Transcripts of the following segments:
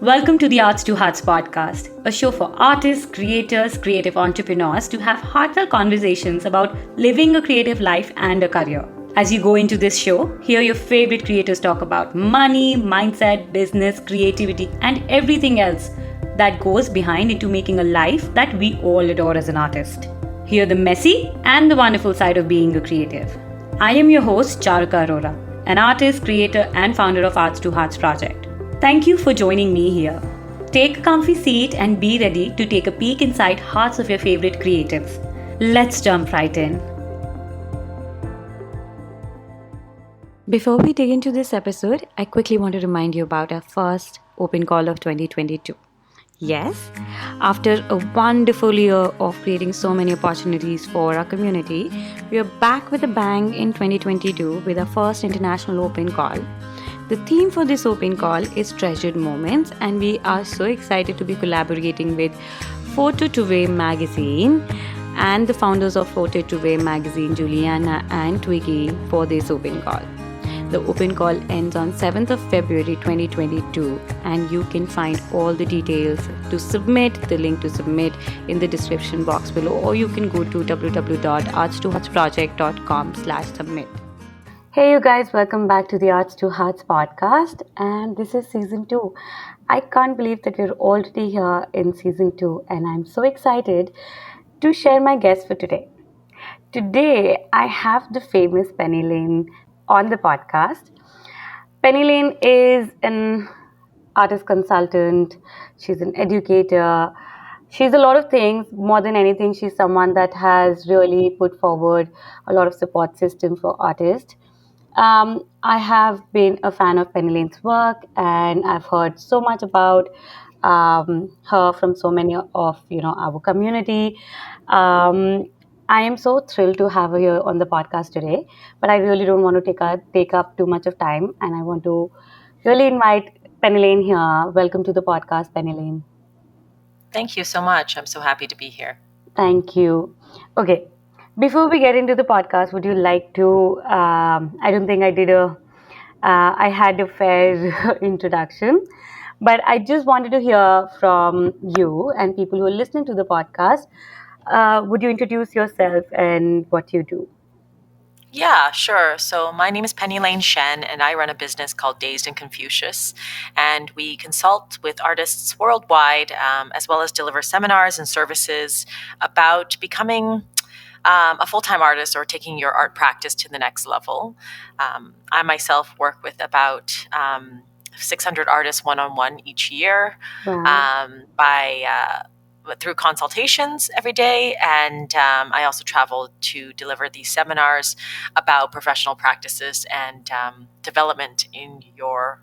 Welcome to the Arts to Hearts podcast, a show for artists, creators, creative entrepreneurs to have heartfelt conversations about living a creative life and a career. As you go into this show, hear your favorite creators talk about money, mindset, business, creativity, and everything else that goes behind into making a life that we all adore as an artist. Hear the messy and the wonderful side of being a creative. I am your host, Charika Arora, an artist, creator, and founder of Arts to Hearts project. Thank you for joining me here. Take a comfy seat and be ready to take a peek inside hearts of your favorite creatives. Let's jump right in. Before we dig into this episode, I quickly want to remind you about our first open call of 2022. Yes, after a wonderful year of creating so many opportunities for our community, we are back with a bang in 2022 with our first international open call. The theme for this open call is Treasured Moments, and we are so excited to be collaborating with Photo to Way magazine and the founders of Photo to Way magazine, Juliana and Twiggy, for this open call. The open call ends on 7th of February 2022, and you can find all the details to submit, the link to submit in the description box below, or you can go to www.artstoheartsproject.com/submit. Hey you guys, welcome back to the Arts to Hearts podcast, and this is season 2. I can't believe that we're already here in season 2, and I'm so excited to share my guest for today. Today, I have the famous Pennylane on the podcast. Pennylane is an artist consultant, she's an educator, she's a lot of things. More than anything, she's someone that has really put forward a lot of support system for artists. I have been a fan of Pennylane's work, and I've heard so much about her from so many of our community. I am so thrilled to have her here on the podcast today, but I really don't want to take up too much of time, and I want to really invite Pennylane here. Welcome to the podcast, Pennylane. Thank you so much. I'm so happy to be here. Thank you. Okay. Before we get into the podcast, would you like to? I don't think I had a fair introduction, but I just wanted to hear from you and people who are listening to the podcast. Would you introduce yourself and what you do? Yeah, sure. So my name is Pennylane Shen, and I run a business called Dazed and Confucius. And we consult with artists worldwide, as well as deliver seminars and services about becoming a full-time artist or taking your art practice to the next level. I myself work with about 600 artists one-on-one each year. Wow. Through consultations every day, and I also travel to deliver these seminars about professional practices and development in your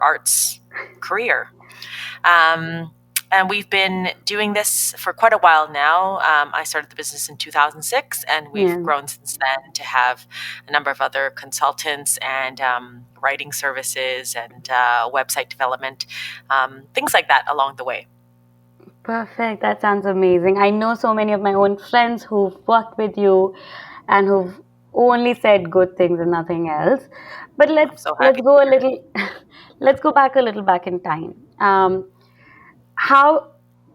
arts career. And we've been doing this for quite a while now. I started the business in 2006, and we've grown since then to have a number of other consultants and writing services and website development, things like that along the way. Perfect. That sounds amazing. I know so many of my own friends who've worked with you and who've only said good things and nothing else. But let's go back a little back in time.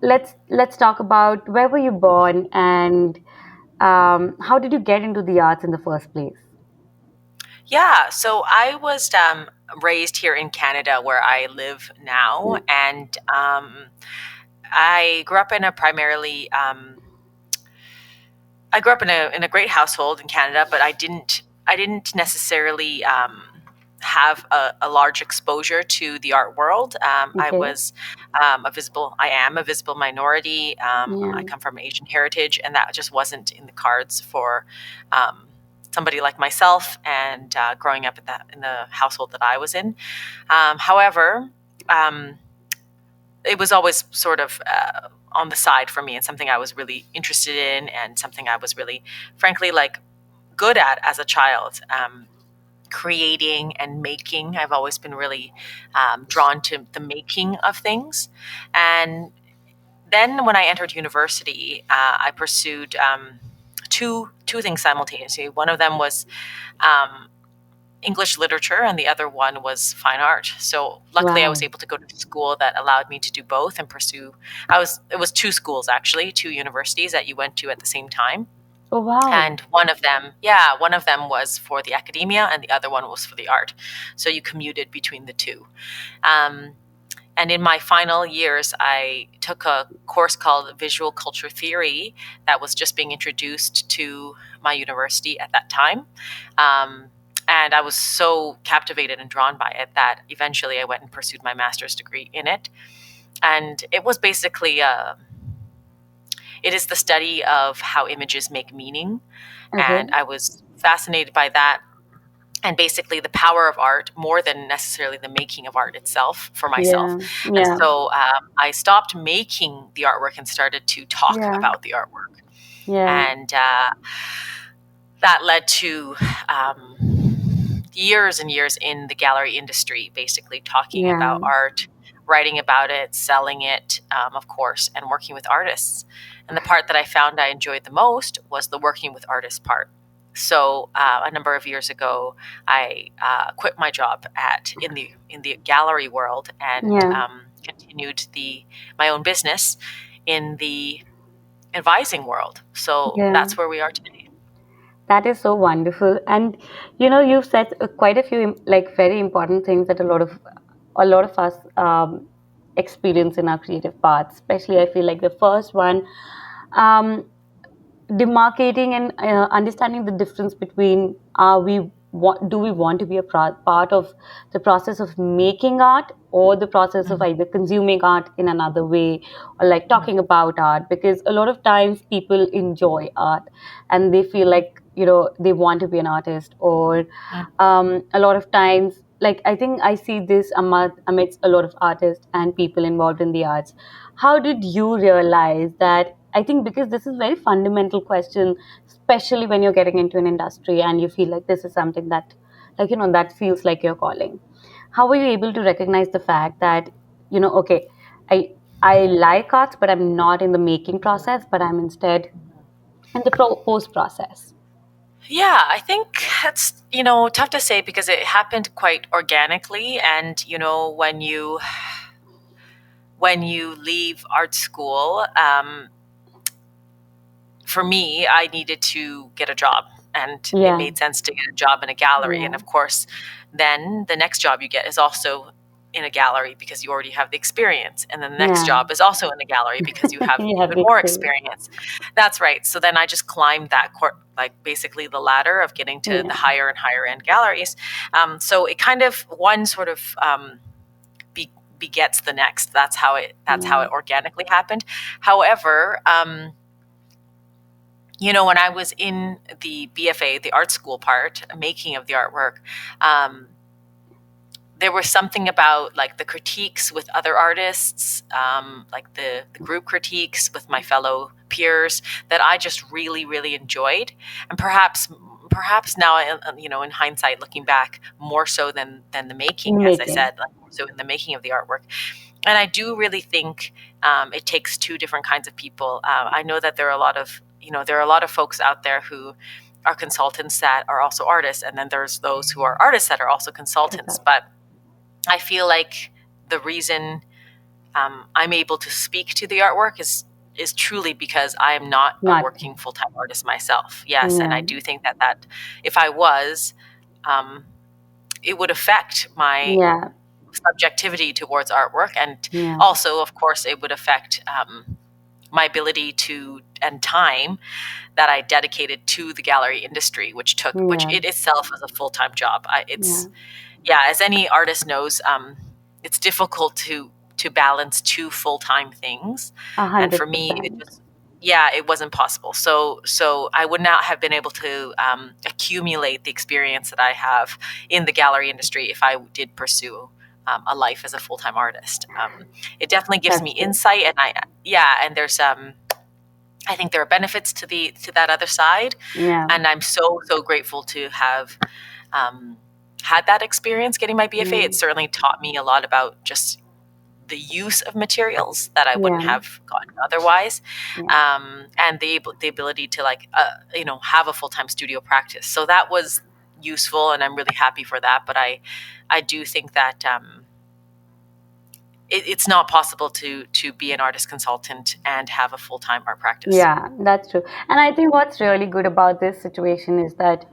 Let's talk about where were you born and how did you get into the arts in the first place? Yeah, so I was raised here in Canada where I live now, and I grew up in a great household in Canada, but I didn't necessarily have a large exposure to the art world. I am a visible minority. I come from Asian heritage, and that just wasn't in the cards for somebody like myself, and growing up in the household that I was in. However, it was always sort of on the side for me, and something I was really interested in, and something I was really, frankly, good at as a child. Creating and making. I've always been really drawn to the making of things. And then when I entered university, I pursued two things simultaneously. One of them was English literature, and the other one was fine art. So luckily, I was Wow. able to go to school that allowed me to do both and pursue. It was two schools actually, two universities that you went to at the same time, Oh, wow. and one of them, yeah, one of them was for the academia, and the other one was for the art. So you commuted between the two. Um, and in my final years, I took a course called Visual Culture Theory that was just being introduced to my university at that time. Um, and I was so captivated and drawn by it that eventually I went and pursued my master's degree in it. And it was basically, it is the study of how images make meaning. Okay. And I was fascinated by that, and basically the power of art more than necessarily the making of art itself for myself. Yeah. And Yeah. so I stopped making the artwork and started to talk Yeah. about the artwork. Yeah. And that led to years and years in the gallery industry, basically talking Yeah. about art, writing about it, selling it, of course, and working with artists. And the part that I found I enjoyed the most was the working with artists part. So a number of years ago, I quit my job in the gallery world and Yeah. continued my own business in the advising world. So Yeah. that's where we are today. That is so wonderful. And you've said quite a few like very important things that a lot of us experience in our creative paths. Especially, I feel like the first one, um, demarcating and understanding the difference between do we want to be a part of the process of making art, or the process of Mhm, either consuming art in another way, or like mhm, talking about art, because a lot of times people enjoy art and they feel mhm, like they want to be an artist, or mhm. a lot of times, like, I think I see this amidst a lot of artists and people involved in the arts. How did you realize that? I think because this is a very fundamental question, especially when you're getting into an industry and you feel like this is something that, like, that feels like your calling. How were you able to recognize the fact that, okay, I I like arts, but I'm not in the making process, but I'm instead in the post process. Yeah, I think that's, tough to say because it happened quite organically. And, when you leave art school, for me, I needed to get a job, and it Yeah, made sense to get a job in a gallery. And yeah, of course, then the next job you get is also in a gallery because you already have the experience. And then the next yeah. job is also in a gallery because you have You have even the more experience. experience. That's right. So then I just climbed that like basically the ladder of getting to the Yeah, higher and higher end galleries. So it kind of one sort of begets the next. That's how yeah, it organically happened. However, when I was in the BFA, the art school part, making of the artwork, um, there was something about like the critiques with other artists, like the group critiques with my fellow peers that I just really, really enjoyed. And perhaps now, in hindsight, looking back, more so than the making, as I making. said, like more so in the making of the artwork. And I do really think it takes two different kinds of people. I know that there are a lot of folks out there who are consultants that are also artists, and then there's those who are artists that are also consultants. Exactly. But I feel like the reason I'm able to speak to the artwork is truly because I am not a Not. working full time artist myself. Yes, and Yeah, I do think that if I was, um, it would affect my yeah, subjectivity towards artwork, and yeah, also, of course, it would affect my ability to and time that I dedicated to the gallery industry, which yeah, it itself is a full time job. yeah. It's Yeah, as any artist knows, it's difficult to balance two full time things, A and for hundred me, percent. it wasn't possible. So I would not have been able to accumulate the experience that I have in the gallery industry if I did pursue. A life as a full time artist. It definitely gives me That's true. insight, and and there's I think there are benefits to that other side, Yeah, and I'm so grateful to have um, had that experience getting my BFA. yeah, It certainly taught me a lot about just the use of materials that I wouldn't yeah, have gotten otherwise, yeah, and the ability to have a full time studio practice. So useful, and I'm really happy for that. But I do think that it's not possible to be an artist consultant and have a full-time art practice. Yeah, that's true. And I think what's really good about this situation is that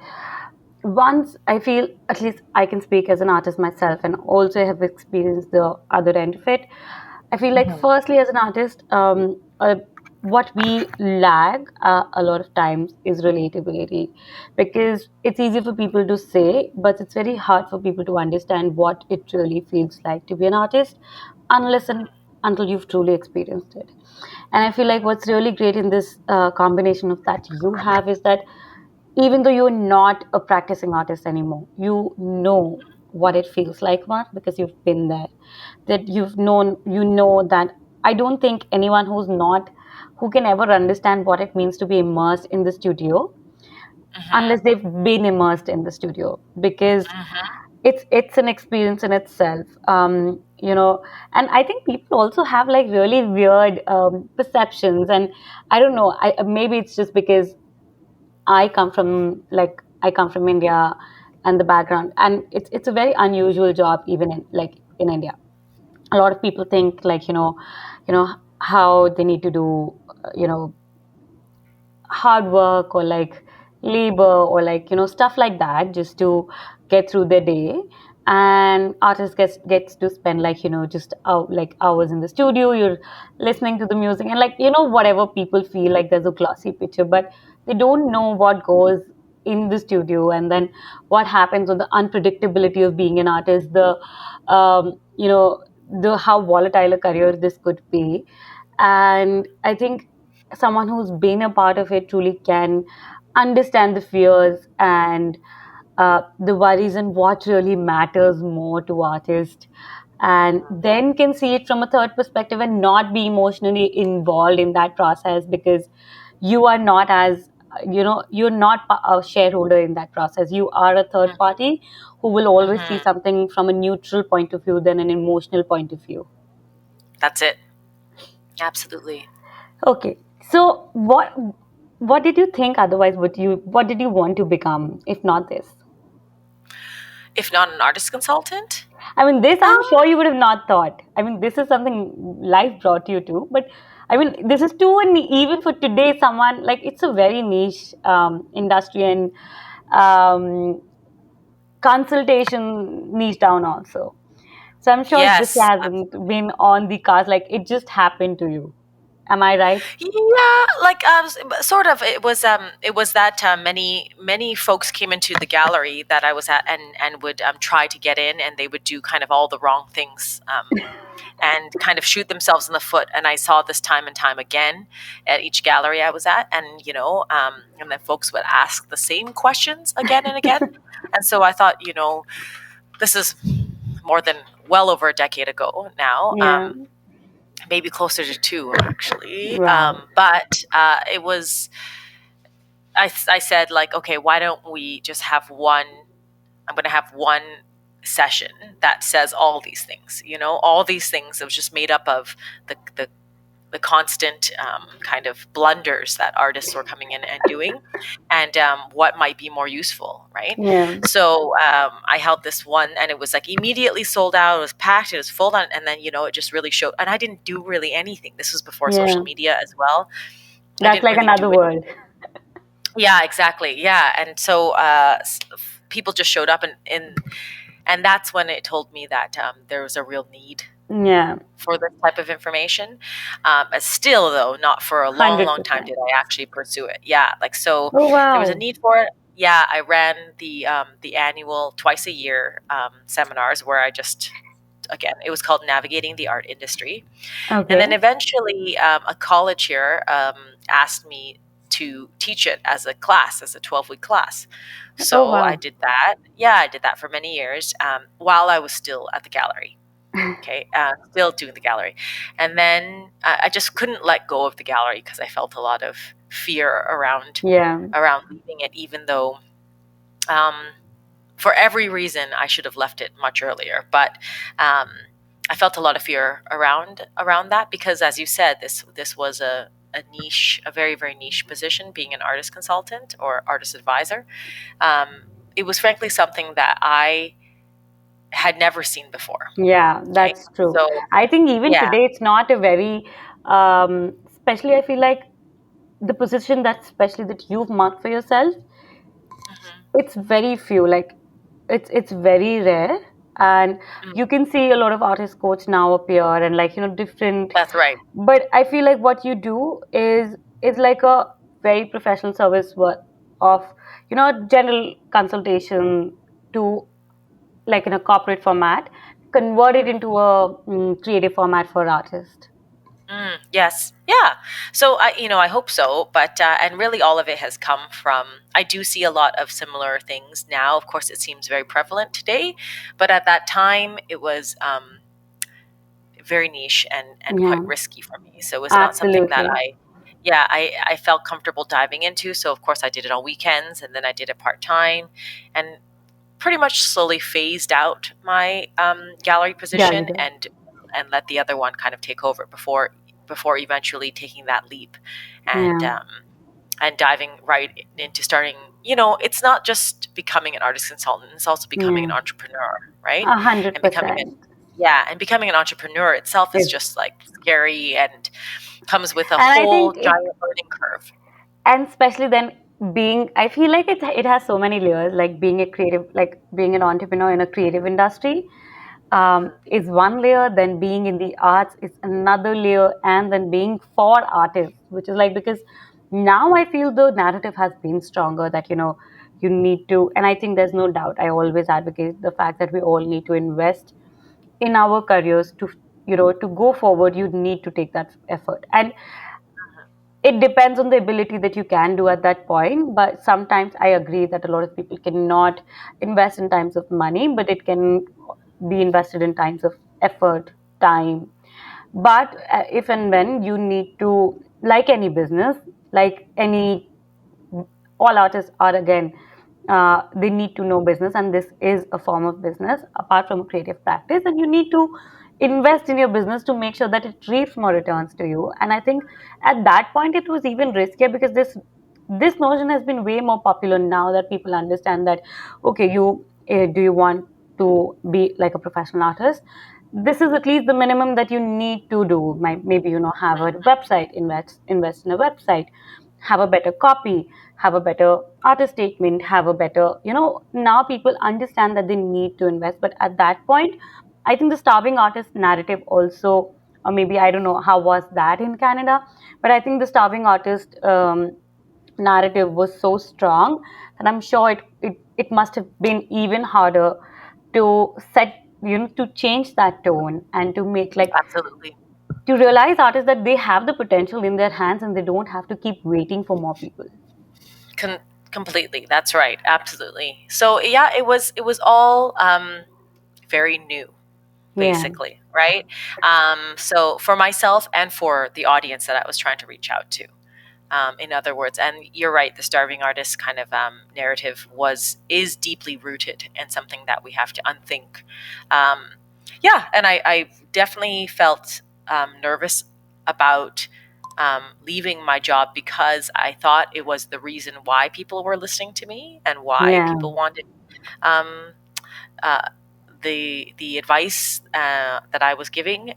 once I feel, at least I can speak as an artist myself and also have experienced the other end of it. I feel like, Hmm. firstly, as an artist, what we lag a lot of times is relatability, because it's easy for people to say, but it's very hard for people to understand what it really feels like to be an artist unless and until you've truly experienced it. And I feel like what's really great in this combination of that you have is that even though you're not a practicing artist anymore, you know what it feels like, Mark, because you've been there. That you know that I don't think anyone who can ever understand what it means to be immersed in the studio unless Hmm. they've been immersed in the studio, because Hmm. it's an experience in itself. And I think people also have like really weird perceptions, and I don't know, I maybe it's just because I come from India, and the background, and it's a very unusual job even in India. A lot of people think like how they need to do you know hard work, or like labor, or like stuff like that, just to get through their day. And artist gets to spend like just out like hours in the studio. You're listening to the music, and like whatever people feel like there's a glossy picture, but they don't know what goes in the studio, and then what happens, or the unpredictability of being an artist, the how volatile a career this could be. And I think someone who's been a part of it truly can understand the fears and the worries, and what really matters more to artists, and then can see it from a third perspective and not be emotionally involved in that process, because you are not as you're not a shareholder in that process. You are a third party who will always see Hmm. something from a neutral point of view than an emotional point of view. That's it. Absolutely. Okay. So what did you think otherwise? What did you want to become if not this? If not an artist consultant, I mean, this I'm um, sure you would have not thought. I mean, this is something life brought you to, but I mean, this is too, and even for today, someone like it's a very niche industry, and um, consultation niche down also. So I'm sure this yes, hasn't been on the cards. Like it just happened to you. Am I right? yeah, like sort of. It was that many folks came into the gallery that I was at and would try to get in, and they would do kind of all the wrong things. And kind of shoot themselves in the foot. And I saw this time and time again at each gallery I was at. And, and then folks would ask the same questions again and again. And so I thought, this is more than well over a decade ago now. Yeah. Maybe closer to two, actually. Wow. But it was, I said, like, okay, why don't we just have one? I'm going to have one session that says all these things, all these things. It was just made up of the constant kind of blunders that artists were coming in and doing, and what might be more useful, right? Yeah. So I held this one, and it was like immediately sold out. It was packed. It was full on, and then it just really showed. And I didn't do really anything. This was before Yeah. social media as well. I That's didn't like really another do it. world. Yeah, exactly. Yeah, and so people just showed up, and that's when it told me that there was a real need Yeah. for this type of information. Still, though, not for a long, long time 100%. did I actually pursue it. Yeah, like so, Oh there was a wow. need for it. Yeah, I ran the annual twice a year seminars where I just again it was called Navigating the Art Industry, and Okay. then eventually a college here asked me to teach it as a class, as a 12-week class. Oh So I wow. did that. Yeah, I did that for many years while I was still at the gallery. Okay, still doing the gallery, and then I just couldn't let go of the gallery because I felt a lot of fear Yeah. around leaving it, even though um, for every reason I should have left it much earlier. But um, I felt a lot of fear around that because, as you said, this was a niche, a very very niche position, being an artist consultant or artist advisor. Um, it was frankly something that I had never seen before. Yeah, Okay. that's true. So, I think even yeah. today it's not a very, especially I feel like the position that especially that you've marked for yourself, Hmm. it's very few. Like it's very rare, and Mm, you can see a lot of artist coach now appear and like different. that's right. But I feel like what you do is like a very professional service of general consultation to like in a corporate format, convert it into a creative format for artists. Yes. Yeah. So I hope so. But and really, all of it has come from. I do see a lot of similar things now. Of course, it seems very prevalent today, but at that time, it was very niche and Yeah, quite risky for me. So it was not something that absolutely. yeah, I felt comfortable diving into. So of course, I did it on weekends, and then I did it part time, and pretty much slowly phased out my gallery Gallery position day. and let the other one kind of take over before eventually taking that leap and Yeah, um, and diving right into starting. It's not just becoming an artist consultant; it's also becoming an yeah, entrepreneur, right? a hundred And becoming a percent. yeah, and becoming an entrepreneur itself is Is just like scary and comes with a and I whole think giant learning curve. and especially then being, I feel like it has so many layers. Like being a creative, like being an entrepreneur in a creative industry, is one layer, then being in the arts is another layer, and then being for artists, which is like because now I feel the narrative has been stronger that you need to, and I think there's no doubt. I always advocate the fact that we all need to invest in our careers to to go forward. You need to take that effort, and it depends on the ability that you can do at that point. But sometimes I agree that a lot of people cannot invest in times of money, but it can be invested in times of effort, time. But if and when you need to, like any business, like any, all artists are again, they need to know business, and this is a form of business apart from a creative practice, and you need to invest in your business to make sure that it reaps more returns to you. And I think at that point it was even riskier because this notion has been way more popular now that people understand that okay, you do you want to be like a professional artist, this is at least the minimum that you need to do. Maybe have a website, invest in a website, have a better copy, have a better artist statement, have a better, now people understand that they need to invest. But at that point, I think the starving artist narrative also, or maybe I don't know how was that in Canada, but I think the starving artist narrative was so strong that I'm sure it must have been even harder to set, to change that tone and to make like Absolutely. to realize artists that they have the potential in their hands and they don't have to keep waiting for more people. Con- Completely. That's right. Absolutely. So yeah, it was all very new, Yeah, basically, right? So for myself and for the audience that I was trying to reach out to. In other words, and you're right, the starving artist kind of narrative is deeply rooted and something that we have to unthink. Um, yeah, and I definitely felt nervous about leaving my job because I thought it was the reason why people were listening to me and why yeah, people wanted um, uh, the advice that I was giving,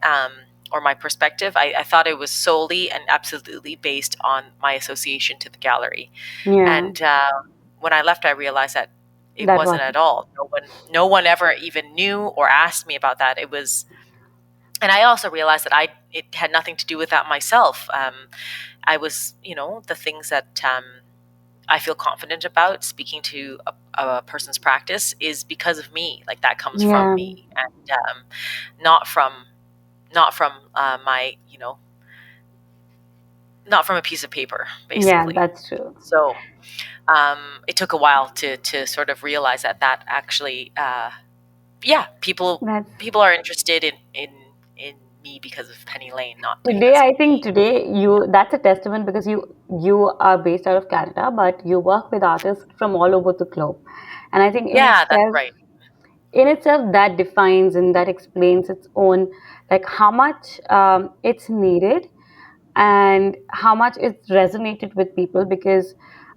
or my perspective. I thought it was solely and absolutely based on my association to the gallery. yeah. And when I left, I realized that it That wasn't was at all. No one ever even knew or asked me about that. It was, and I also realized that it had nothing to do with that myself. I was, the things that I feel confident about speaking to a person's practice is because of me. Like that comes from yeah, me, and not from my not from a piece of paper, yeah. basically. That's true. So it took a while to sort of realize that actually, yeah, That's people are interested in me because of Penny Lane, not today. because of I think me. today you that's a testament because you are based out of Canada, but you work with artists from all over the globe, and I think Yeah, that's right. in itself that defines and that explains its own, like how much it's needed and how much it's resonated with people. Because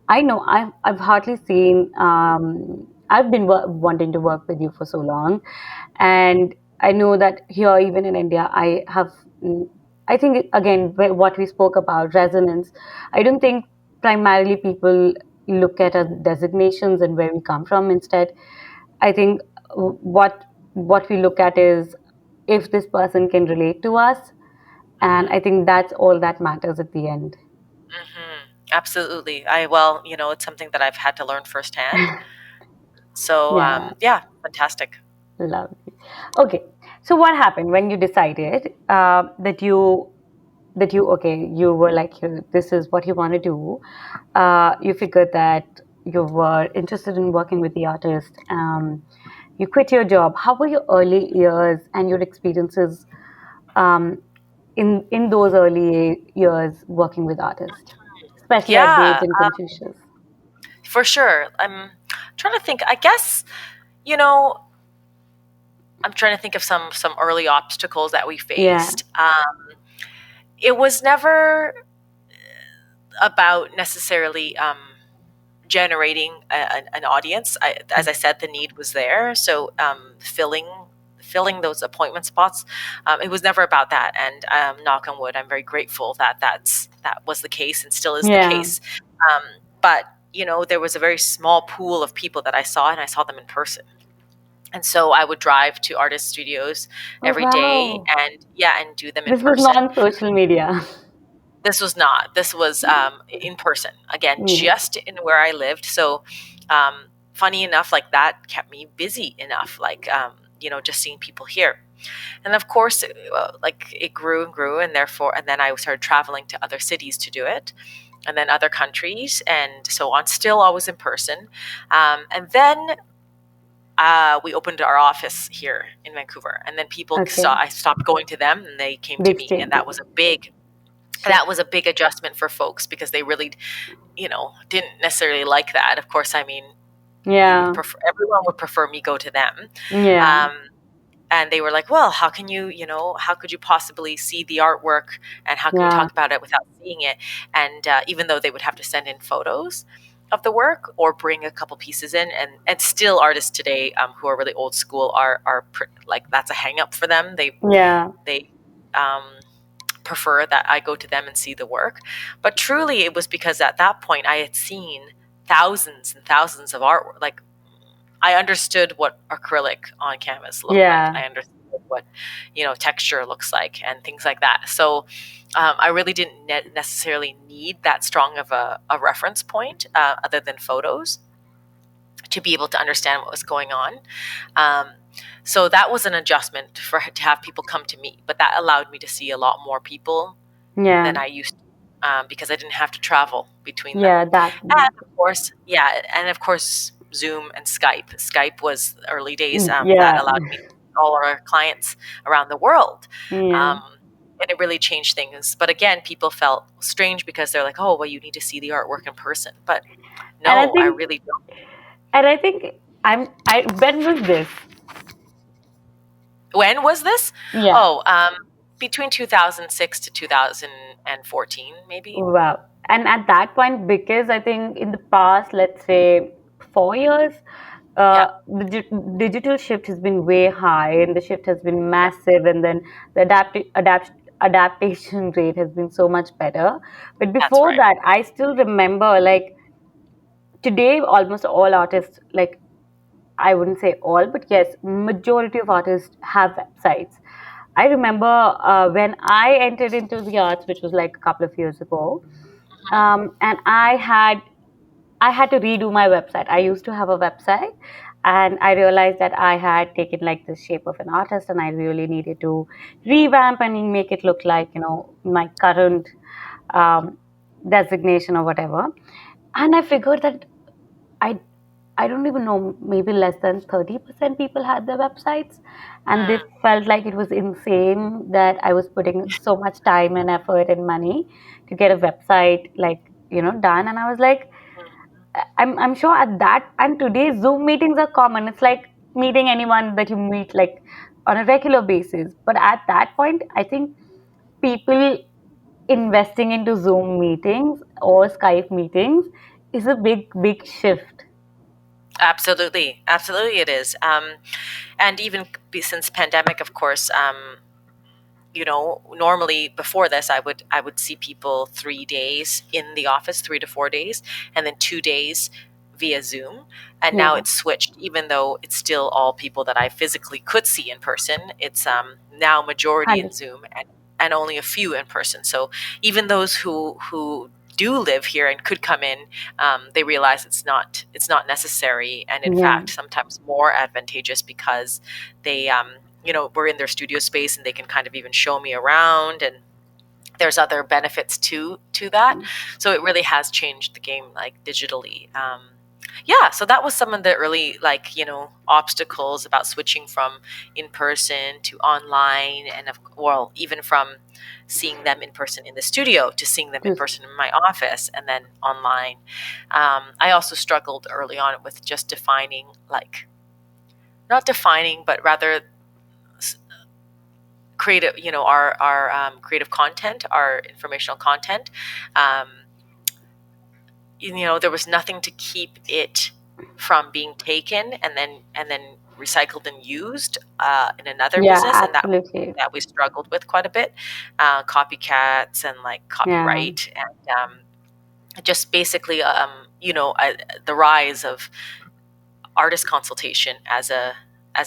I know I've hardly seen I've been wanting to work with you for so long, and I know that here, even in India, I have. I think again, what we spoke about resonance. I don't think primarily people look at our designations and where we come from. Instead, I think what we look at is if this person can relate to us, and I Hmm. think that's all that matters at the end. Absolutely. Well, it's something that I've had to learn firsthand. So, Yeah, yeah, fantastic. lovely. Okay, so what happened when you decided that you okay, you were like, this is what you want to do. You figured that you were interested in working with the artist. You quit your job. How were your early years and your experiences um, in those early years working with artists, especially at Yeah, Dazed and Confucius? for sure. I'm trying to think. I guess, you know, I'm trying to think of some early obstacles that we Yeah. faced. It was never about necessarily generating an audience. As I said, the need was there, so filling those appointment spots. It was never about that. And knock on wood, I'm very grateful that that was the case and still is the Yeah. case. Um, but there was a very small pool of people that I saw, and I saw them in person. And so I would drive to artist studios Oh, every day wow. and yeah, and do them in This was person. non social media. This was not. This was in person again, Yeah. just in where I lived. So, funny enough, like that kept me busy enough. Like, just seeing people here, and of course, like it grew and grew, and therefore, and then I started traveling to other cities to do it, and then other countries, and so on. Still always in person, and then. We opened our office here in Vancouver, and then people saw Okay. I stopped going to them, and they came to Big me, and changes. that Shift. was a big adjustment for folks because they really, didn't necessarily like that. Of course, I mean, you would Yeah. prefer everyone would prefer me go to them, Yeah. um, and they were like, "Well, how can you, how could you possibly see the artwork, and how can you Yeah. talk about it without seeing it?" And even though they would have to send in photos of the work or bring a couple pieces in, and still artists today who are really old school like that's a hang up for them. Yeah. They um, prefer that I go to them and see the work. But truly, it was because at that point I had seen thousands and thousands of artwork. Like I understood what acrylic on canvas looked like. Yeah. I understood what texture looks like and things like that. So I really didn't necessarily need that strong of a reference point other than photos to be able to understand what was going on. Um, so that was an adjustment to have people come to me, but that allowed me to see a lot more people Yeah. than I used to, because I didn't have to travel between them. Yeah. That. And of course, yeah, and of course, Zoom and Skype. Skype was early days that Yeah. allowed me to see all our clients around the world. Yeah. Um, and it really changed things. But again, people felt strange because they're like, oh, well, you need to see the artwork in person. But And I no, I think, really don't. and I think when was this? When was this? Yeah. Oh, between 2006 to 2014, maybe. Wow. And at that point, because I think in the past, let's say 4 years, Yeah, digital shift has been way high and the shift has been yeah, massive, and then the adaptation rate has been so much better. But that's before right. that, I still remember, like, today almost all artists, like, I wouldn't say all, but yes, majority of artists have websites. I remember when I entered into the arts, which was like a couple of years ago, Hmm. and I had to redo my website. I used to have a website, and I realized that I had taken like the shape of an artist, and I really needed to revamp and make it look like my current um, designation or whatever. And I figured that I I don't even know, maybe less than 30% people had their websites. And they Mm. felt like it was insane that I was putting so much time and effort and money to get a website done. And I was like, I'm sure at that, and today Zoom meetings are common. It's like meeting anyone that you meet like on a regular basis. But at that point, I think people investing into Zoom meetings or Skype meetings is a big, big shift. Absolutely, absolutely, it is. And even since pandemic, of course, normally before this, I would see people 3 days in the office, 3 to 4 days, and then 2 days via Zoom. And now Yeah, it's switched, even though it's still all people that I physically could see in person. It's now majority in 100. Zoom and only a few in person. So even those who do live here and could come in, they realize it's not necessary, and in Yeah, fact sometimes more advantageous because they we're in their studio space and they can kind of even show me around, and there's other benefits to that. So it really has changed the game, like digitally. Yeah, so that was some of the early, like, obstacles about switching from in person to online, and well, even from seeing them in person in the studio to seeing them in just person in my office and then online. I also struggled early on with just defining, like, not defining, but rather creative, our creative content, our informational content. um, there was nothing to keep it from being taken and then recycled and used in another yeah, business, and that was something absolutely. that we struggled with quite a bit. Copycats and like Yeah, copyright, and just basically the rise of artist consultation as a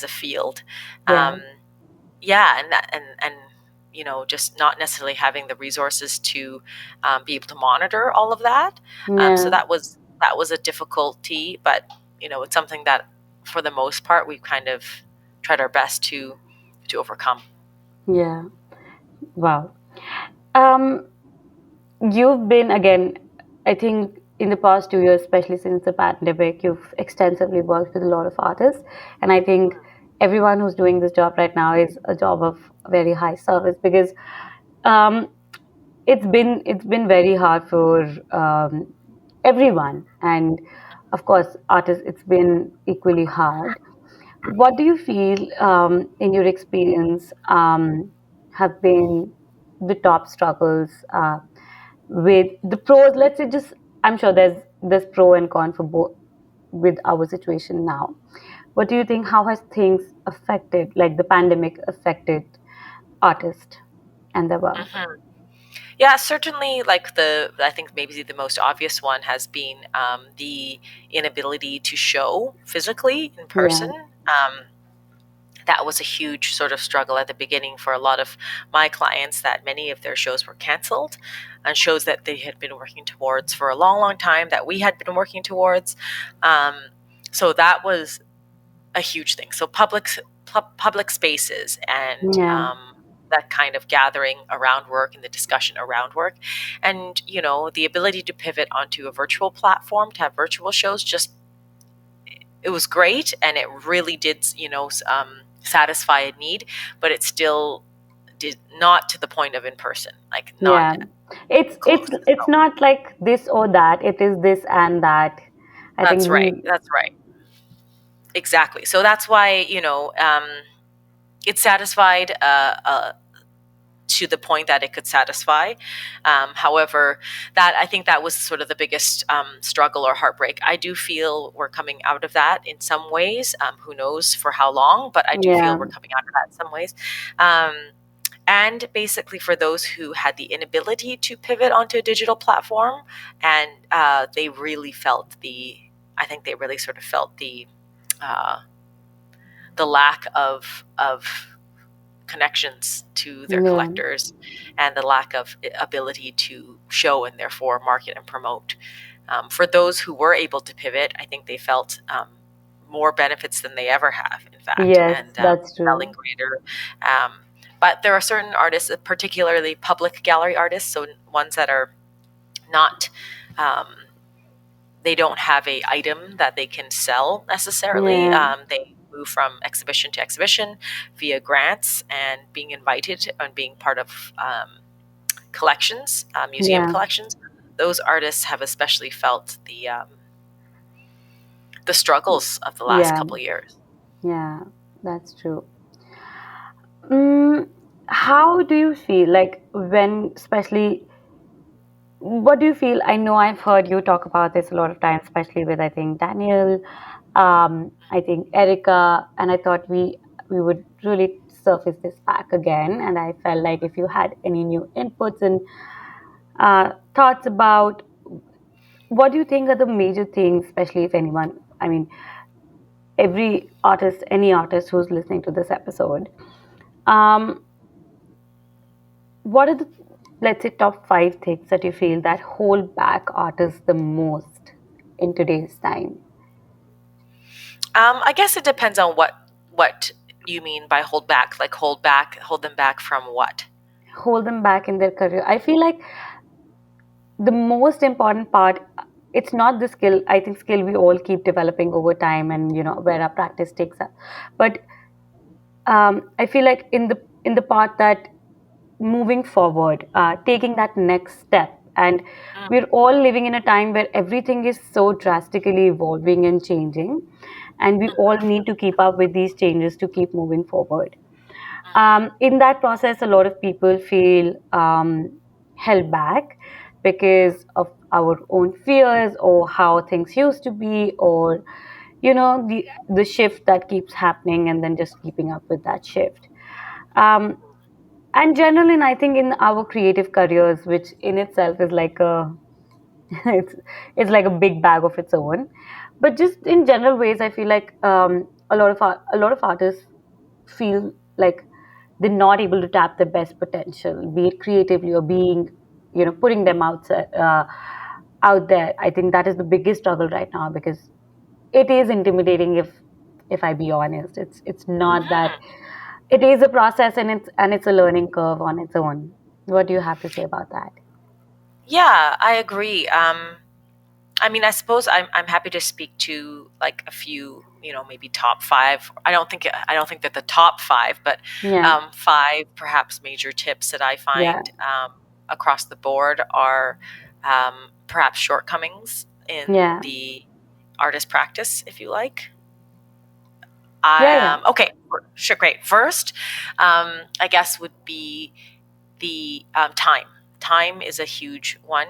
field. yeah, um, yeah, and that and just not necessarily having the resources to be able to monitor all of that. So yeah, that was a difficulty, but it's something that for the most part we've kind of tried our best to overcome. yeah. Wow. Um, you've been again, I think in the past 2 years, especially since the pandemic, you've extensively worked with a lot of artists. And I think everyone who's doing this job right now is a job of very high service because um, it's been very hard for everyone. And of course, artists, it's been equally hard. What do you feel, in your experience, have been the top struggles with the pros? Let's say, just I'm sure there's pro and con for both with our situation now. What do you think? How has things affected, like the pandemic affected artists and their work? Mhm. Yeah, certainly. Like I think maybe the most obvious one has been the inability to show physically in Yeah, person. That was a huge sort of struggle at the beginning for a lot of my clients, that many of their shows were canceled, and shows that they had been working towards for a long, long time, that we had been working towards. Um, so that was a huge thing. So public spaces and yeah, that kind of gathering around work and the discussion around work, and the ability to pivot onto a virtual platform to have virtual shows, just it was great, and it really did satisfy a need, but it still did not to the point of in person, like not yeah. It's close. it's So not like this or that. It is this and that. I that's think right. we, That's right. Exactly. So that's why it satisfied to the point that it could satisfy. However, that I think that was sort of the biggest struggle or heartbreak. I do feel we're coming out of that in some ways. Who knows for how long, but I do feel yeah, we're coming out of that in some ways. Um, and basically, for those who had the inability to pivot onto a digital platform, and they really felt I think they really sort of felt uh, the lack of connections to their yeah, collectors, and the lack of ability to show and therefore market and promote. For those who were able to pivot, I think they felt more benefits than they ever have, in fact, yes, and that's selling true. greater. Um, but there are certain artists, particularly public gallery artists, so ones that are not. Um, they don't have a item that they can sell necessarily. Yeah, They move from exhibition to exhibition via grants and being invited and being part of collections, museum yeah, collections. Those artists have especially felt the struggles of the last yeah, couple of years. yeah, that's true. Mm, how do you feel like when, especially, what do you feel? I know I've heard you talk about this a lot of times, especially with, I think, Daniel. I think Erica, and I thought we would really surface this back again. And I felt like if you had any new inputs and thoughts about what do you think are the major things, especially if anyone, I mean, every artist, any artist who's listening to this episode, um, what are the, let's say, top five things that you feel that hold back artists the most in today's time? I guess it depends on what you mean by hold back. Like hold them back from what? Hold them back in their career. I feel like the most important part, it's not the skill. I think skill we all keep developing over time, and where our practice takes us. But I feel like in the part that moving forward, taking that next step. And Mm, we're all living in a time where everything is so drastically evolving and changing, and we all mhm, need to keep up with these changes to keep moving forward. mhm, In that process, a lot of people feel held back because of our own fears or how things used to be, or the shift that keeps happening, and then just keeping up with that shift. Um, and generally, and I think in our creative careers, which in itself is like a it's it's like a big bag of its own. But just in general ways, I feel like a lot of artists feel like they're not able to tap their best potential, be it creatively or being, putting them out there. I think that is the biggest struggle right now, because it is intimidating, if I be honest. It's not that. mhm. It is a process, and it's a learning curve on its own. What do you have to say about that? Yeah, I agree. I mean, I suppose I'm happy to speak to like a few, maybe top five. I don't think that the top five, but Yeah, five perhaps major tips that I yeah, find across the board are perhaps shortcomings in yeah, the artist practice, if you like. yeah, yeah, Okay, sure, great. First, I guess would be the time. Time is a huge one.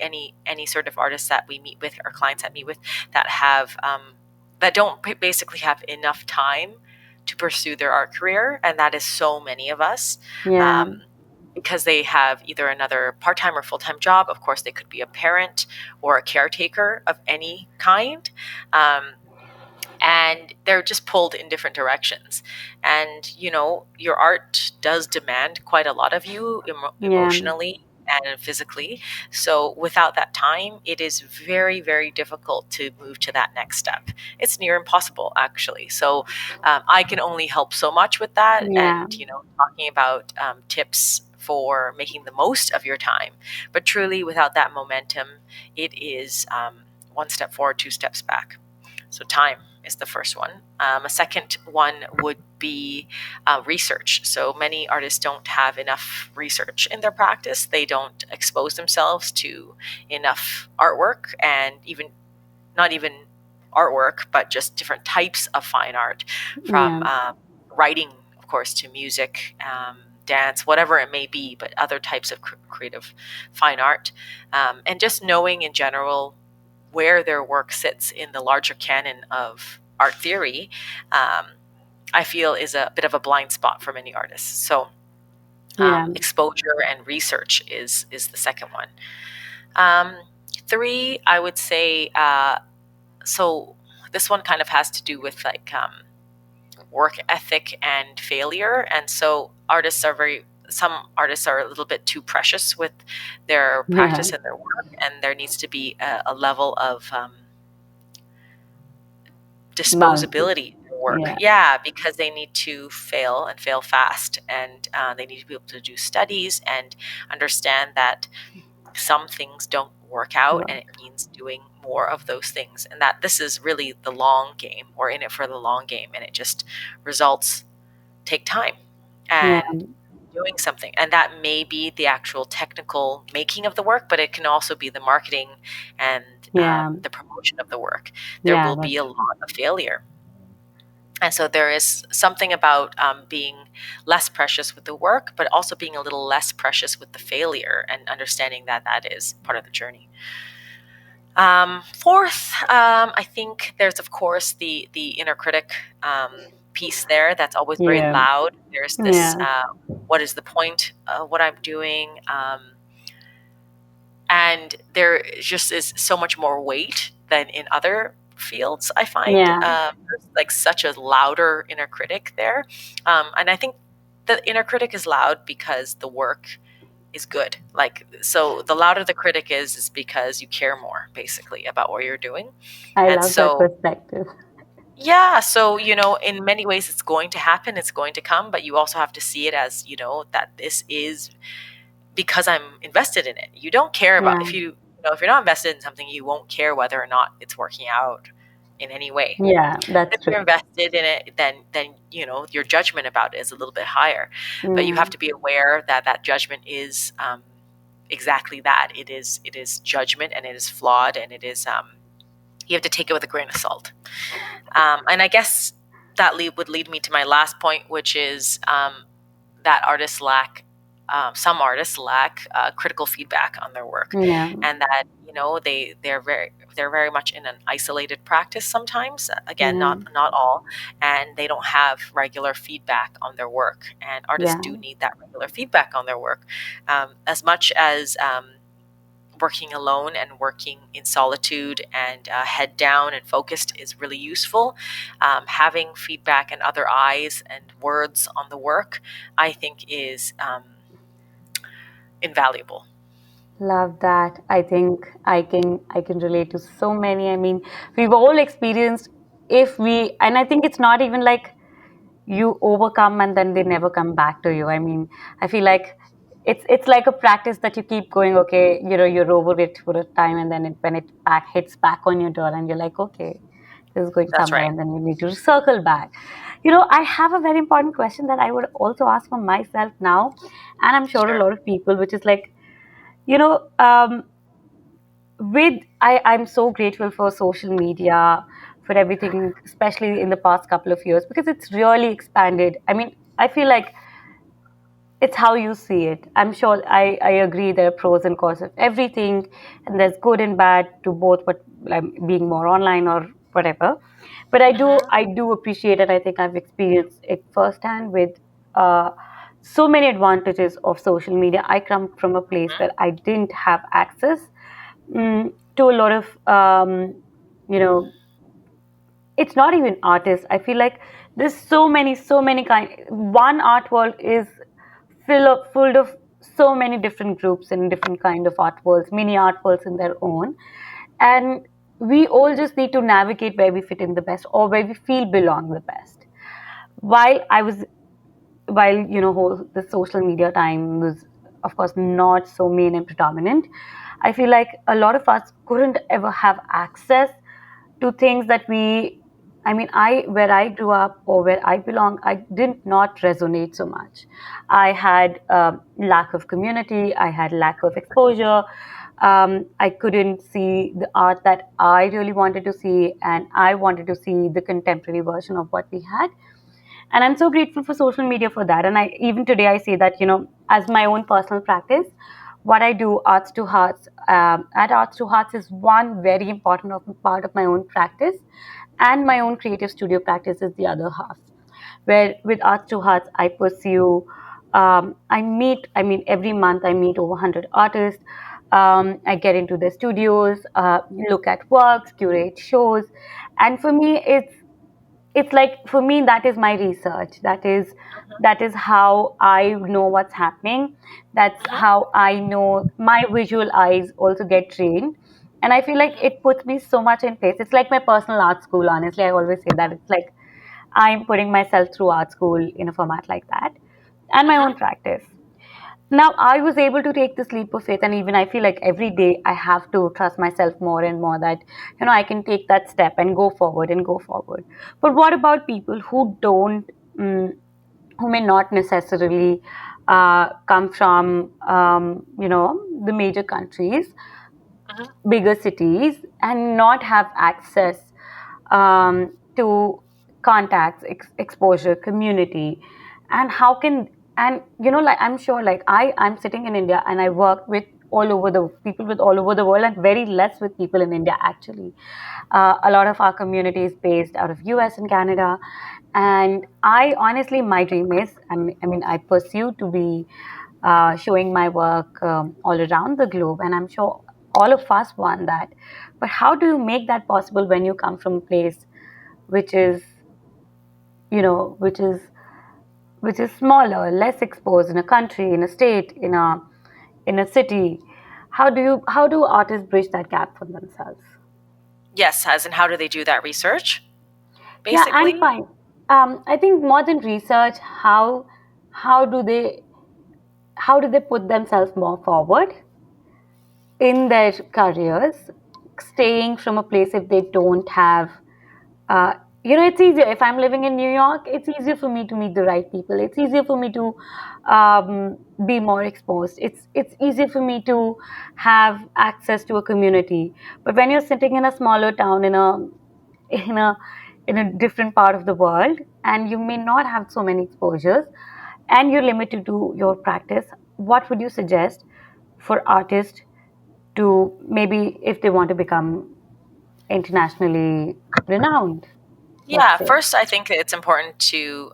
Any sort of artists that we meet with or clients that meet with that have that don't basically have enough time to pursue their art career, and that is so many of us. yeah, Um, because they have either another part-time or full-time job. Of course, they could be a parent or a caretaker of any kind. And they're just pulled in different directions. And your art does demand quite a lot of you yeah, emotionally and physically. So without that time, it is very, very difficult to move to that next step. It's near impossible, actually. So I can only help so much with that. yeah, And talking about tips for making the most of your time. But truly, without that momentum, it is one step forward, two steps back. So time is the first one. A second one would be research. So many artists don't have enough research in their practice. They don't expose themselves to enough artwork, and even not even artwork, but just different types of fine art, from yeah, writing, of course, to music, dance, whatever it may be, but other types of creative fine art. And just knowing in general where their work sits in the larger canon of art theory, um, I feel is a bit of a blind spot for many artists. So yeah, exposure and research is the second one. Um, three, I would say. So this one kind of has to do with like work ethic and failure, and so artists are very. Some artists are a little bit too precious with their yeah. practice and their work, and there needs to be a level of Boundaries. disposability in their work. Yeah, Yeah, because they need to fail and fail fast, and they need to be able to do studies and understand that some things don't work out, and it work. means doing more of those things, and that this is really the long game. We're in it for the long game, and it just results take time Yeah, and doing something, and that may be the actual technical making of the work, but it can also be the marketing and yeah, the promotion of the work. There yeah. will be a lot of failure, and so there is something about being less precious with the work, but also being a little less precious with the failure, and understanding that that is part of the journey. Fourth, I think there's of course the inner critic piece there that's always very Yeah. loud. There's this Yeah. what is the point of what I'm doing? And there just is so much more weight than in other fields. I find Yeah. there's like such a louder inner critic there, and I think the inner critic is loud because the work is good. Like, so the louder the critic is because you care more basically about what you're doing. I And love that so perspective. yeah, so in many ways it's going to happen, it's going to come, but you also have to see it as, that this is because I'm invested in it. You don't care about Yeah. if you're not invested in something, you won't care whether or not it's working out in any way. Yeah, If that's you're true. invested in it, then your judgment about it is a little bit higher. But you Yeah. have to be aware that that judgment is exactly that. It is judgment, and it is flawed, and it is you have to take it with a grain of salt. And I guess that would lead me to my last point, which is that some artists lack critical feedback on their work, Yeah. and that they're very much in an isolated practice sometimes. Again, Yeah. not all, and they don't have regular feedback on their work. And artists Yeah. do need that regular feedback on their work, as much as working alone and working in solitude and head down and focused is really useful. Having feedback and other eyes and words on the work, I think, is invaluable. Love that. I think I can relate to so many. I mean, we've all experienced if we and I think it's not even like you overcome and then they never come back to you. I mean, I feel like it's like a practice that you keep going, okay, you're over it for a time and then when it back hits back on your door and you're like, okay, this is going That's somewhere right. and then you need to circle back. I have a very important question that I would also ask for myself now, and I'm sure a Sure. lot of people, which is like, you know, um, I'm so grateful for social media, for everything, especially in the past couple of years, because it's really expanded. I mean, I feel like it's how you see it. I'm sure I agree there are pros and cons of everything, and there's good and bad to both, but like, being more online or whatever. But I Hmm. do appreciate it. I think I've experienced it firsthand with uh, so many advantages of social media. I come from a place where I didn't have access to a lot of you know it's not even artists. I feel like there's so many kind. One art world is full of so many different groups and different kind of art worlds, mini art worlds in their own, and we all just need to navigate where we fit in the best or where we feel belong the best. While I was while whole the social media time was of course not so main and predominant, I feel like a lot of us couldn't ever have access to things that we I mean, I where I grew up or where I belong, I did not resonate so much. I had lack of community, I had lack of exposure. I couldn't see the art that I really wanted to see, and I wanted to see the contemporary version of what we had. And I'm so grateful for social media for that. And I even today I say that as my own personal practice, what I do, arts to hearts, at arts to hearts is one very important part of my own practice, and my own creative studio practice is the other half, where with arts to hearts I pursue, I mean, every month I meet over 100 artists. I get into their studios, look at works, curate shows, and for me it's like, for me, that is my research, that is how I know what's happening, that's Hmm. how I know my visual eyes also get trained. And I feel like it puts me so much in place. It's like my personal art school, honestly. I always say that it's like I'm putting myself through art school in a format like that, and my own Hmm. practice. Now I was able to take this leap of faith, and even I feel like every day I have to trust myself more and more that I can take that step and go forward and go forward. But what about people who don't, um, who may not necessarily come from the major countries, Hmm. bigger cities, and not have access to contacts, exposure, community, and how can, and like I'm sure, like I'm sitting in India and I work with all over the people with all over the world, and very less with people in India actually. A lot of our community is based out of US and Canada, and I honestly, my dream is, I mean, I pursue to be showing my work all around the globe, and I'm sure all of us want that. But how do you make that possible when you come from a place which is, you know, which is smaller, less exposed, in a country, in a state, in a city? How do artists bridge that gap for themselves? Yes, as in how do they do that research, Yeah, and basically? fine. I think more than research, how do they how do they put themselves more forward in their careers, staying from a place if they don't have, uh, it's easier if I'm living in New York. It's easier for me to meet the right people. It's easier for me to be more exposed. It's easier for me to have access to a community. But when you're sitting in a smaller town in a in a different part of the world, and you may not have so many exposures, and you're limited to your practice, what would you suggest for artists to, maybe if they want to become internationally renowned, let's Yeah, say? first, I think it's important to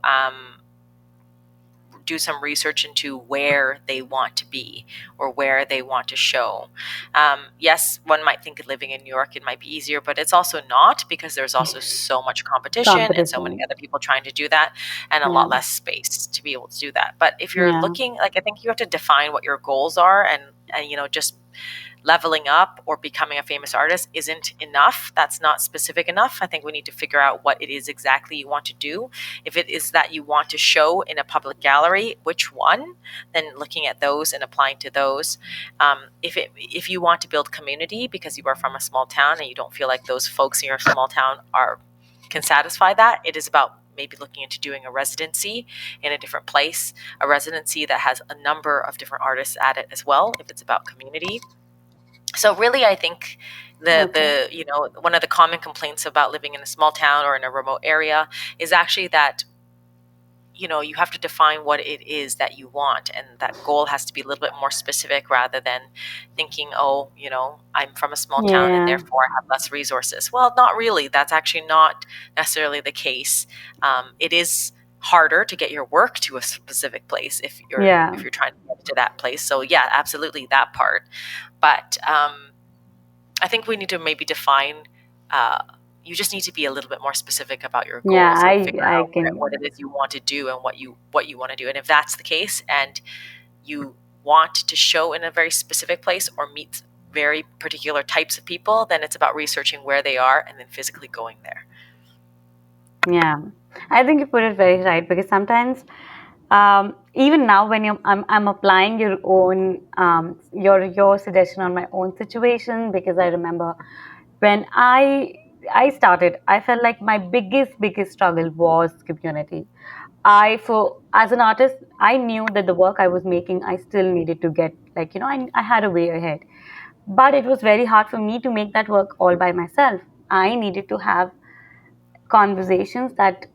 do some research into where they want to be or where they want to show. Yes, one might think living in New York it might be easier, but it's also not, because there's also so much competition and so many Competition. other people trying to do that, and a Yeah. lot less space to be able to do that. But if you're Yeah. looking, like, I think you have to define what your goals are, and just leveling up or becoming a famous artist isn't enough. That's not specific enough. I think we need to figure out what it is exactly you want to do. If it is that you want to show in a public gallery, which one? Then looking at those and applying to those. If you want to build community because you are from a small town and you don't feel like those folks in your small town are can satisfy that, it is about maybe looking into doing a residency in a different place, a residency that has a number of different artists at it as well, if it's about community. So really, I think Okay. one of the common complaints about living in a small town or in a remote area is actually that you have to define what it is that you want, and that goal has to be a little bit more specific rather than thinking, oh, I'm from a small town and Yeah. therefore I have less resources. Well, not really. That's actually not necessarily the case. It is harder to get your work to a specific place Yeah. if you're trying to get to that place. So yeah, absolutely that part. But I think we need to maybe define. Uh, you just need to be a little bit more specific about your Yeah. goals and figure I out what can. it is you want to do and what you want to do. And if that's the case, and you want to show in a very specific place or meet very particular types of people, then it's about researching where they are and then physically going there. Yeah. I think you put it very right, because sometimes, even now when I'm applying your own, your suggestion on my own situation, because I remember when I started, I felt like my biggest struggle was community. For as an artist, I knew that the work I was making, I still needed to get, like, I had a way ahead. But it was very hard for me to make that work all by myself. I needed to have conversations that,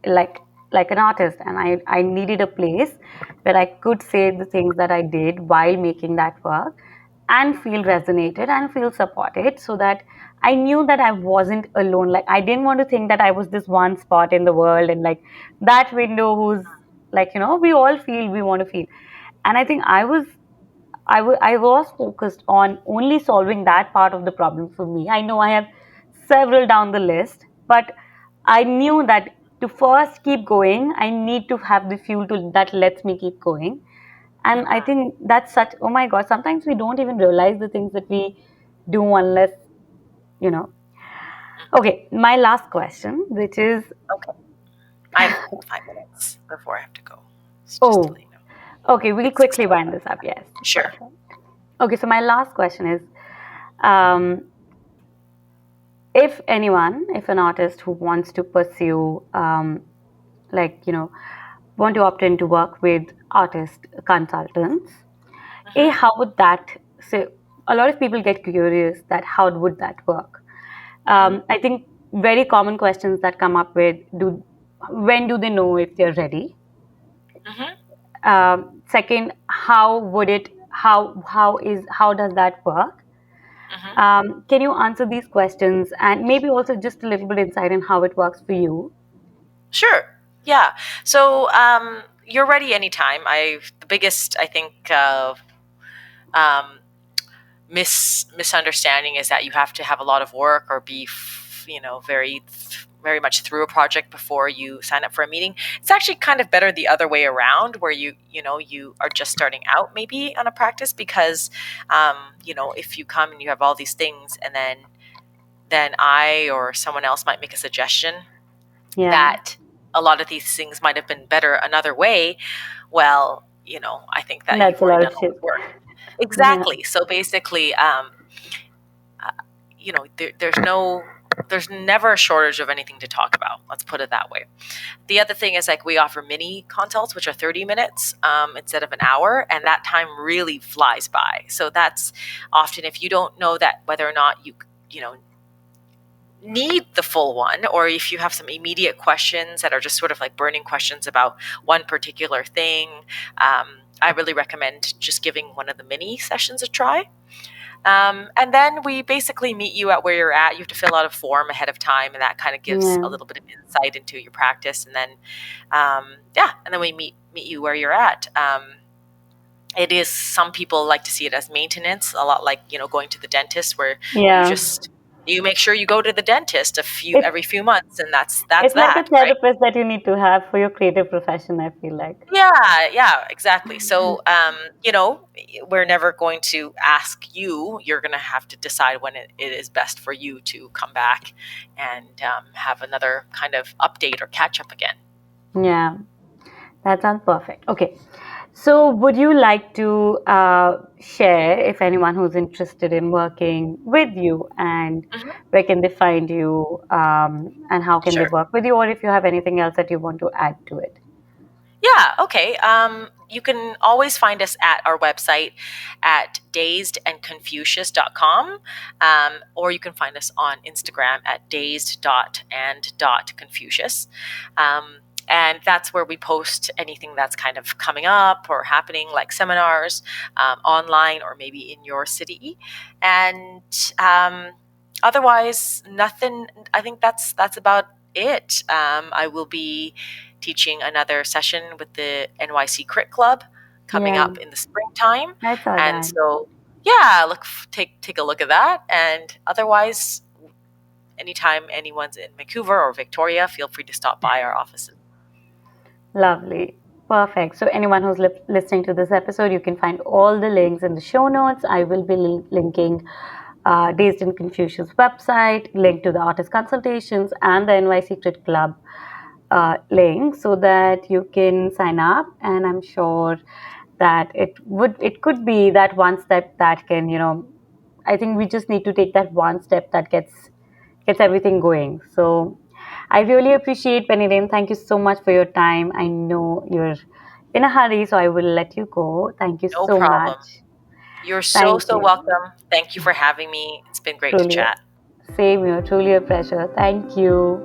like like an artist, and I needed a place where I could say the things that I did while making that work, and feel resonated and feel supported, so that I knew that I wasn't alone. Like, I didn't want to think that I was this one spot in the world, and like that window who's, like, we all feel, we want to feel. And I think I was focused on only solving that part of the problem for me. I know I have several down the list, but I knew that to first keep going, I need to have the fuel that lets me keep going. And I Mhm. think that's such, oh my God, sometimes we don't even realize the things that we do unless, you know. Okay, my last question, which is, Okay, I have 5 minutes before I have to go. It's just to oh, let you know. okay, we'll quickly wind this up. Yes, Sure. perfect. Okay, so my last question is, um, if an artist who wants to pursue, like, want to opt in to work with artist consultants, Hmm. how would that, so a lot of people get curious that how would that work? Hmm. I think very common questions that come up with, when do they know if they're ready? Hmm. Second, how does that work? Hmm. Can you answer these questions and maybe also just a little bit insight on how it works for you? Sure. Yeah. So you're ready anytime. The biggest, I think, um, misunderstanding is that you have to have a lot of work or be, very much through a project before you sign up for a meeting. It's actually kind of better the other way around, where you are just starting out maybe on a practice, because if you come and you have all these things, and then I or someone else might make a suggestion Yeah, that a lot of these things might have been better another way. Well, I think that you've that's a already lot of done all shit. the work. Yeah, Exactly. So basically, uh, there's never a shortage of anything to talk about. Let's put it that way. The other thing is, like, we offer mini consults, which are 30 minutes instead of an hour, and that time really flies by. So that's often, if you don't know that whether or not you know need the full one, or if you have some immediate questions that are just sort of like burning questions about one particular thing, I really recommend just giving one of the mini sessions a try. And then we basically meet you at where you're at. You have to fill out a form ahead of time, and that kind of gives yeah, a little bit of insight into your practice. And then, yeah, and then we meet you where you're at. It is, some people like to see it as maintenance, a lot like going to the dentist, where you yeah. just you make sure you go to the dentist It's every few months, and that's it's like a that, right? therapist that you need to have for your creative profession, I feel like. Yeah, yeah, exactly. So, we're never going to ask you. You're going to have to decide when it is best for you to come back and have another kind of update or catch up again. Yeah, that sounds perfect. Okay. So, would you like to share if anyone who's interested in working with you, and Hmm. where can they find you, and how can they Sure. work with you, or if you have anything else that you want to add to it? Yeah, okay. You can always find us at our website at dazedandconfucius.com, or you can find us on Instagram at dazed.and.confucius. Um, and that's where we post anything that's kind of coming up or happening, like seminars, online or maybe in your city. And otherwise, nothing. I think that's about it. I will be teaching another session with the NYC Crit Club coming Yeah, up in the springtime, I saw and that. so yeah, take a look at that. And otherwise, anytime anyone's in Vancouver or Victoria, feel free to stop by our offices. Lovely. Perfect. So, anyone who's listening to this episode, you can find all the links in the show notes. I will be linking Dazed and Confucius website, link to the artist consultations, and the NY Secret Club link so that you can sign up. And I'm sure that it could be that one step that can, I think we just need to take that one step that gets everything going. So I really appreciate Pennylane. Thank you so much for your time. I know you're in a hurry, so I will let you go. Thank you No so problem. much. You're so Thank so you. welcome. Thank you for having me. It's been great to Truly, chat. same here. Truly a pleasure. Thank you.